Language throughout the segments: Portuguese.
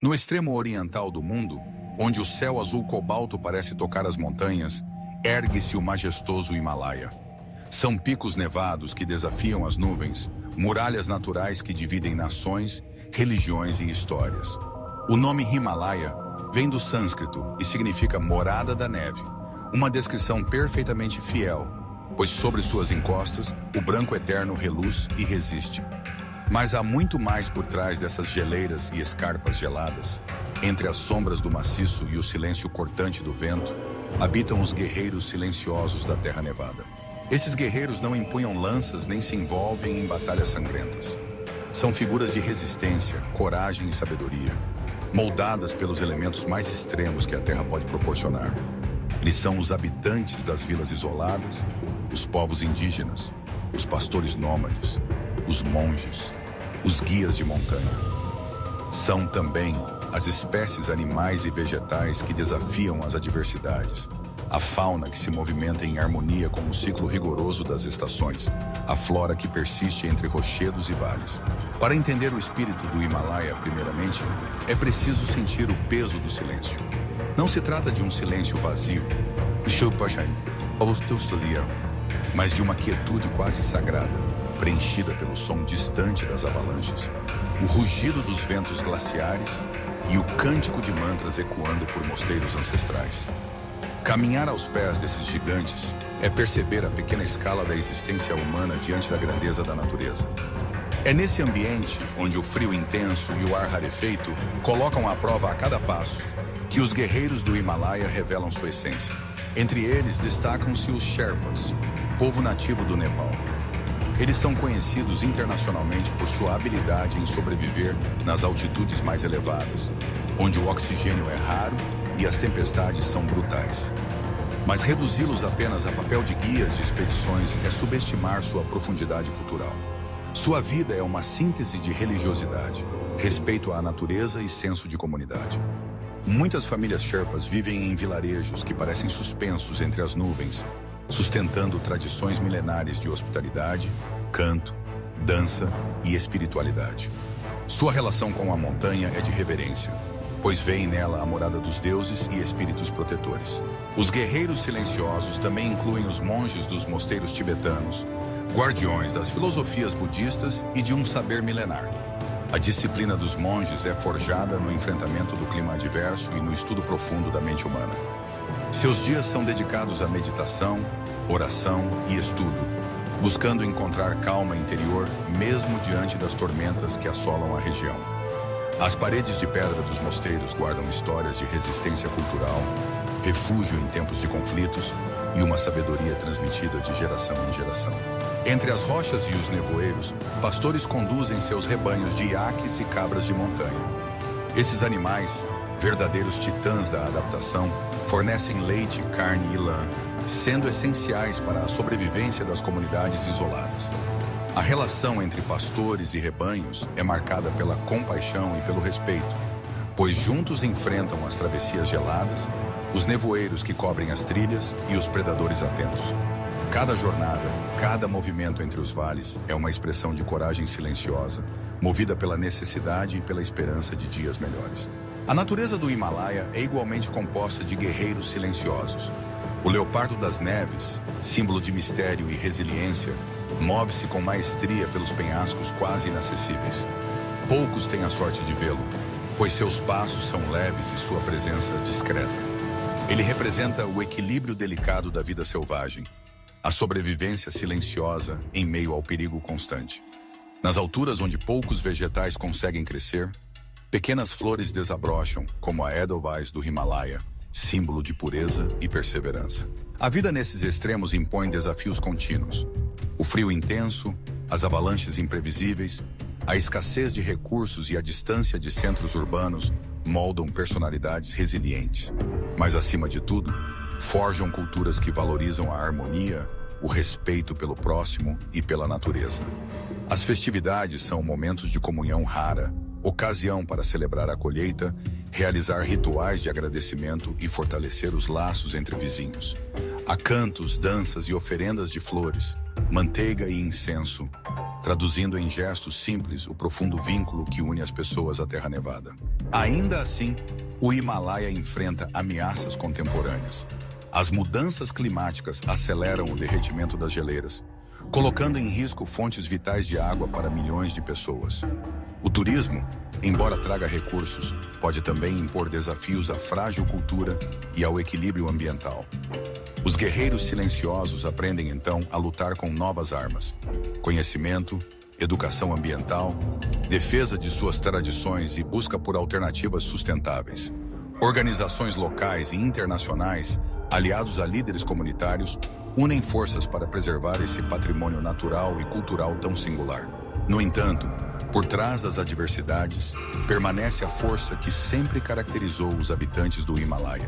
No extremo oriental do mundo, onde o céu azul cobalto parece tocar as montanhas, ergue-se o majestoso Himalaia. São picos nevados que desafiam as nuvens, muralhas naturais que dividem nações, religiões e histórias. O nome Himalaia vem do sânscrito e significa morada da neve, uma descrição perfeitamente fiel, pois sobre suas encostas o branco eterno reluz e resiste. Mas há muito mais por trás dessas geleiras e escarpas geladas. Entre as sombras do maciço e o silêncio cortante do vento, habitam os guerreiros silenciosos da Terra Nevada. Esses guerreiros não empunham lanças nem se envolvem em batalhas sangrentas. São figuras de resistência, coragem e sabedoria, moldadas pelos elementos mais extremos que a Terra pode proporcionar. Eles são os habitantes das vilas isoladas, os povos indígenas, os pastores nômades, os monges, os guias de montanha. São também as espécies animais e vegetais que desafiam as adversidades, a fauna que se movimenta em harmonia com o ciclo rigoroso das estações, a flora que persiste entre rochedos e vales. Para entender o espírito do Himalaia, primeiramente, é preciso sentir o peso do silêncio. Não se trata de um silêncio vazio, mas de uma quietude quase sagrada, preenchida pelo som distante das avalanches, o rugido dos ventos glaciares e o cântico de mantras ecoando por mosteiros ancestrais. Caminhar aos pés desses gigantes é perceber a pequena escala da existência humana diante da grandeza da natureza. É nesse ambiente, onde o frio intenso e o ar rarefeito colocam à prova a cada passo, que os guerreiros do Himalaia revelam sua essência. Entre eles destacam-se os Sherpas, povo nativo do Nepal. Eles são conhecidos internacionalmente por sua habilidade em sobreviver nas altitudes mais elevadas, onde o oxigênio é raro e as tempestades são brutais. Mas reduzi-los apenas a papel de guias de expedições é subestimar sua profundidade cultural. Sua vida é uma síntese de religiosidade, respeito à natureza e senso de comunidade. Muitas famílias Sherpas vivem em vilarejos que parecem suspensos entre as nuvens, sustentando tradições milenares de hospitalidade, canto, dança e espiritualidade. Sua relação com a montanha é de reverência, pois veem nela a morada dos deuses e espíritos protetores. Os guerreiros silenciosos também incluem os monges dos mosteiros tibetanos, guardiões das filosofias budistas e de um saber milenar. A disciplina dos monges é forjada no enfrentamento do clima adverso e no estudo profundo da mente humana. Seus dias são dedicados à meditação, oração e estudo, buscando encontrar calma interior mesmo diante das tormentas que assolam a região. As paredes de pedra dos mosteiros guardam histórias de resistência cultural, refúgio em tempos de conflitos e uma sabedoria transmitida de geração em geração. Entre as rochas e os nevoeiros, pastores conduzem seus rebanhos de iaques e cabras de montanha. Esses animais, verdadeiros titãs da adaptação, fornecem leite, carne e lã, sendo essenciais para a sobrevivência das comunidades isoladas. A relação entre pastores e rebanhos é marcada pela compaixão e pelo respeito, pois juntos enfrentam as travessias geladas, os nevoeiros que cobrem as trilhas e os predadores atentos. Cada jornada, cada movimento entre os vales é uma expressão de coragem silenciosa, movida pela necessidade e pela esperança de dias melhores. A natureza do Himalaia é igualmente composta de guerreiros silenciosos. O leopardo das neves, símbolo de mistério e resiliência, move-se com maestria pelos penhascos quase inacessíveis. Poucos têm a sorte de vê-lo, pois seus passos são leves e sua presença discreta. Ele representa o equilíbrio delicado da vida selvagem, a sobrevivência silenciosa em meio ao perigo constante. Nas alturas onde poucos vegetais conseguem crescer, pequenas flores desabrocham, como a Edelweiss do Himalaia, símbolo de pureza e perseverança. A vida nesses extremos impõe desafios contínuos. O frio intenso, as avalanches imprevisíveis, a escassez de recursos e a distância de centros urbanos moldam personalidades resilientes. Mas, acima de tudo, forjam culturas que valorizam a harmonia, o respeito pelo próximo e pela natureza. As festividades são momentos de comunhão rara, ocasião para celebrar a colheita, realizar rituais de agradecimento e fortalecer os laços entre vizinhos. Há cantos, danças e oferendas de flores, manteiga e incenso, traduzindo em gestos simples o profundo vínculo que une as pessoas à Terra Nevada. Ainda assim, o Himalaia enfrenta ameaças contemporâneas. As mudanças climáticas aceleram o derretimento das geleiras, colocando em risco fontes vitais de água para milhões de pessoas. O turismo, embora traga recursos, pode também impor desafios à frágil cultura e ao equilíbrio ambiental. Os guerreiros silenciosos aprendem então a lutar com novas armas: conhecimento, educação ambiental, defesa de suas tradições e busca por alternativas sustentáveis. Organizações locais e internacionais, aliados a líderes comunitários, unem forças para preservar esse patrimônio natural e cultural tão singular. No entanto, por trás das adversidades, permanece a força que sempre caracterizou os habitantes do Himalaia.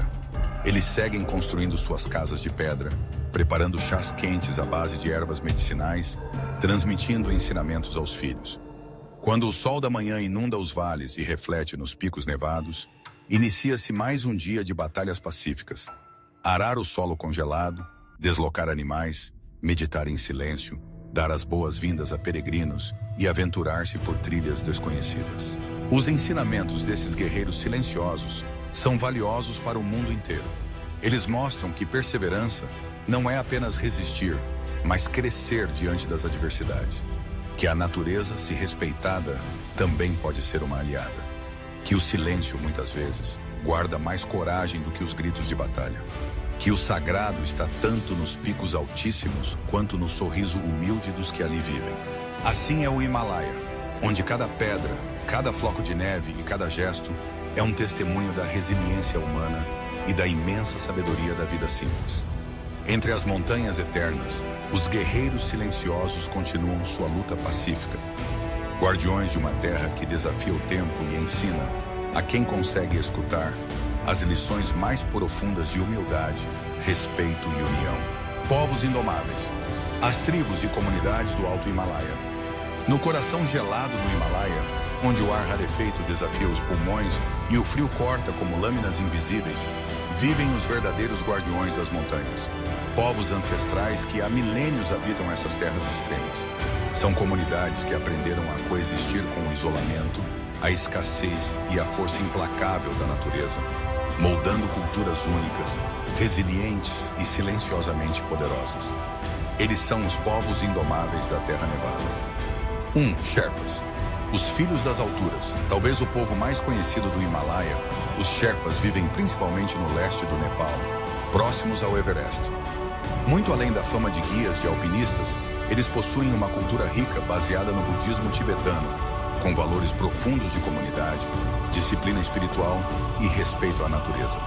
Eles seguem construindo suas casas de pedra, preparando chás quentes à base de ervas medicinais, transmitindo ensinamentos aos filhos. Quando o sol da manhã inunda os vales e reflete nos picos nevados, inicia-se mais um dia de batalhas pacíficas. Arar o solo congelado, deslocar animais, meditar em silêncio, dar as boas-vindas a peregrinos e aventurar-se por trilhas desconhecidas. Os ensinamentos desses guerreiros silenciosos são valiosos para o mundo inteiro. Eles mostram que perseverança não é apenas resistir, mas crescer diante das adversidades. Que a natureza, se respeitada, também pode ser uma aliada. Que o silêncio, muitas vezes, guarda mais coragem do que os gritos de batalha. Que o sagrado está tanto nos picos altíssimos quanto no sorriso humilde dos que ali vivem. Assim é o Himalaia, onde cada pedra, cada floco de neve e cada gesto é um testemunho da resiliência humana e da imensa sabedoria da vida simples. Entre as montanhas eternas, os guerreiros silenciosos continuam sua luta pacífica. Guardiões de uma terra que desafia o tempo e ensina, a quem consegue escutar, as lições mais profundas de humildade, respeito e união. Povos indomáveis, as tribos e comunidades do Alto Himalaia. No coração gelado do Himalaia, onde o ar rarefeito desafia os pulmões e o frio corta como lâminas invisíveis, vivem os verdadeiros guardiões das montanhas. Povos ancestrais que há milênios habitam essas terras extremas. São comunidades que aprenderam a coexistir com o isolamento, a escassez e a força implacável da natureza, moldando culturas únicas, resilientes e silenciosamente poderosas. Eles são os povos indomáveis da Terra Nevada. Sherpas. Os filhos das alturas, talvez o povo mais conhecido do Himalaia, os Sherpas vivem principalmente no leste do Nepal, próximos ao Everest. Muito além da fama de guias de alpinistas, eles possuem uma cultura rica baseada no budismo tibetano, com valores profundos de comunidade, disciplina espiritual e respeito à natureza.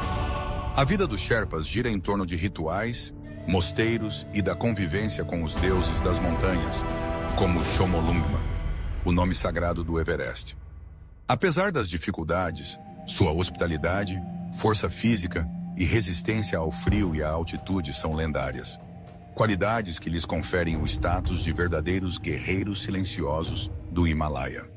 A vida dos Sherpas gira em torno de rituais, mosteiros e da convivência com os deuses das montanhas, como Chomolungma, o nome sagrado do Everest. Apesar das dificuldades, sua hospitalidade, força física e resistência ao frio e à altitude são lendárias. Qualidades que lhes conferem o status de verdadeiros guerreiros silenciosos do Himalaia.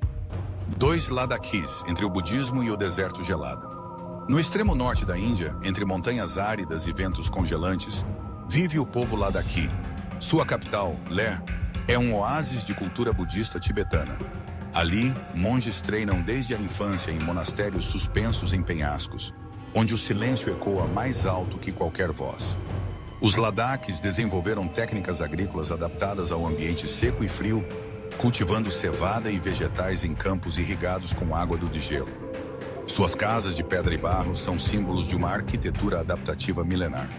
2 Ladakhis, entre o budismo e o deserto gelado. No extremo norte da Índia, entre montanhas áridas e ventos congelantes, vive o povo Ladakhi. Sua capital, Leh, é um oásis de cultura budista tibetana. Ali, monges treinam desde a infância em monastérios suspensos em penhascos, onde o silêncio ecoa mais alto que qualquer voz. Os Ladakhis desenvolveram técnicas agrícolas adaptadas ao ambiente seco e frio, cultivando cevada e vegetais em campos irrigados com água do degelo. Suas casas de pedra e barro são símbolos de uma arquitetura adaptativa milenar.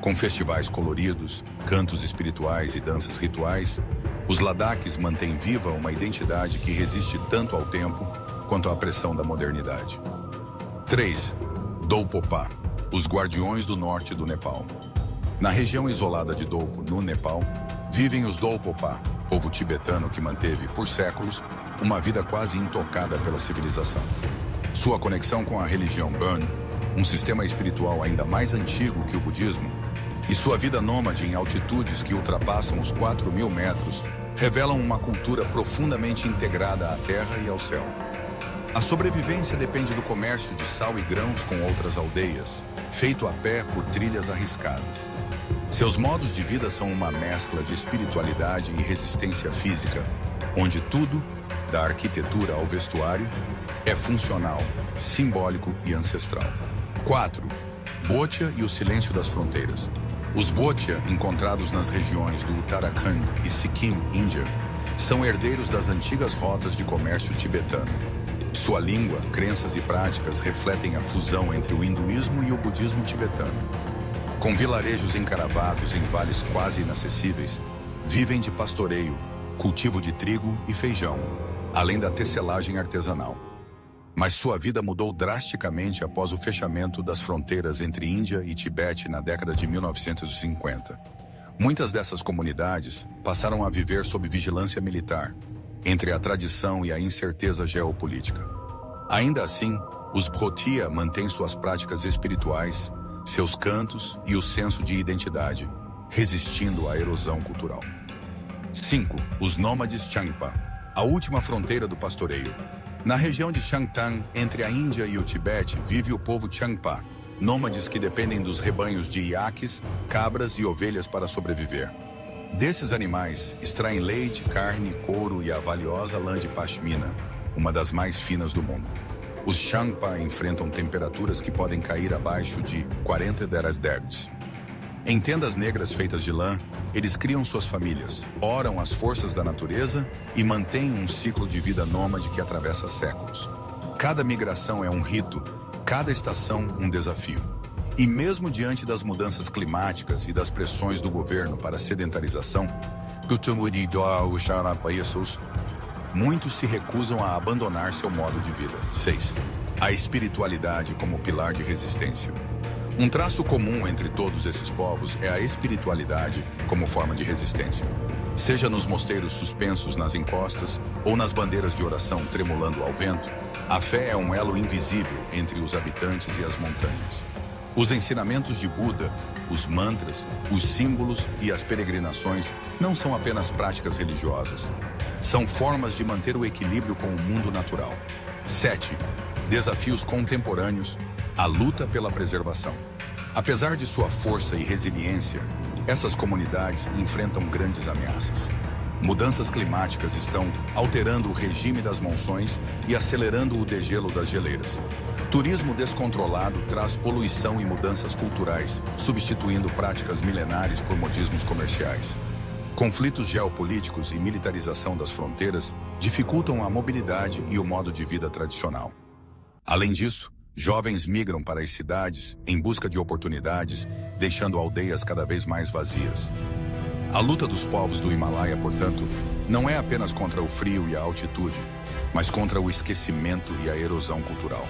Com festivais coloridos, cantos espirituais e danças rituais, os Ladakhis mantêm viva uma identidade que resiste tanto ao tempo quanto à pressão da modernidade. 3. Dolpopá, os guardiões do norte do Nepal. Na região isolada de Dolpo, no Nepal, vivem os Dolpopá, povo tibetano que manteve, por séculos, uma vida quase intocada pela civilização. Sua conexão com a religião Bon, um sistema espiritual ainda mais antigo que o budismo, e sua vida nômade em altitudes que ultrapassam os 4.000 metros, revelam uma cultura profundamente integrada à terra e ao céu. A sobrevivência depende do comércio de sal e grãos com outras aldeias, feito a pé por trilhas arriscadas. Seus modos de vida são uma mescla de espiritualidade e resistência física, onde tudo, da arquitetura ao vestuário, é funcional, simbólico e ancestral. 4. Bhotia e o silêncio das fronteiras. Os Bhotia, encontrados nas regiões do Uttarakhand e Sikkim, Índia, são herdeiros das antigas rotas de comércio tibetano. Sua língua, crenças e práticas refletem a fusão entre o hinduísmo e o budismo tibetano. Com vilarejos encravados em vales quase inacessíveis, vivem de pastoreio, cultivo de trigo e feijão, além da tecelagem artesanal. Mas sua vida mudou drasticamente após o fechamento das fronteiras entre Índia e Tibete na década de 1950. Muitas dessas comunidades passaram a viver sob vigilância militar, entre a tradição e a incerteza geopolítica. Ainda assim, os Bhotia mantêm suas práticas espirituais, seus cantos e o senso de identidade, resistindo à erosão cultural. 5. Os nômades Changpa, a última fronteira do pastoreio. Na região de Changtang, entre a Índia e o Tibete, vive o povo Changpa, nômades que dependem dos rebanhos de iaques, cabras e ovelhas para sobreviver. Desses animais, extraem leite, carne, couro e a valiosa lã de pashmina, uma das mais finas do mundo. Os Changpa enfrentam temperaturas que podem cair abaixo de 40 degrees. Em tendas negras feitas de lã, eles criam suas famílias, oram às forças da natureza e mantêm um ciclo de vida nômade que atravessa séculos. Cada migração é um rito, cada estação um desafio. E mesmo diante das mudanças climáticas e das pressões do governo para a sedentarização, muitos se recusam a abandonar seu modo de vida. 6. A espiritualidade como pilar de resistência. Um traço comum entre todos esses povos é a espiritualidade como forma de resistência. Seja nos mosteiros suspensos nas encostas ou nas bandeiras de oração tremulando ao vento, a fé é um elo invisível entre os habitantes e as montanhas. Os ensinamentos de Buda, os mantras, os símbolos e as peregrinações não são apenas práticas religiosas. São formas de manter o equilíbrio com o mundo natural. 7. Desafios contemporâneos, a luta pela preservação. Apesar de sua força e resiliência, essas comunidades enfrentam grandes ameaças. Mudanças climáticas estão alterando o regime das monções e acelerando o degelo das geleiras. Turismo descontrolado traz poluição e mudanças culturais, substituindo práticas milenares por modismos comerciais. Conflitos geopolíticos e militarização das fronteiras dificultam a mobilidade e o modo de vida tradicional. Além disso, jovens migram para as cidades em busca de oportunidades, deixando aldeias cada vez mais vazias. A luta dos povos do Himalaia, portanto, não é apenas contra o frio e a altitude, mas contra o esquecimento e a erosão cultural.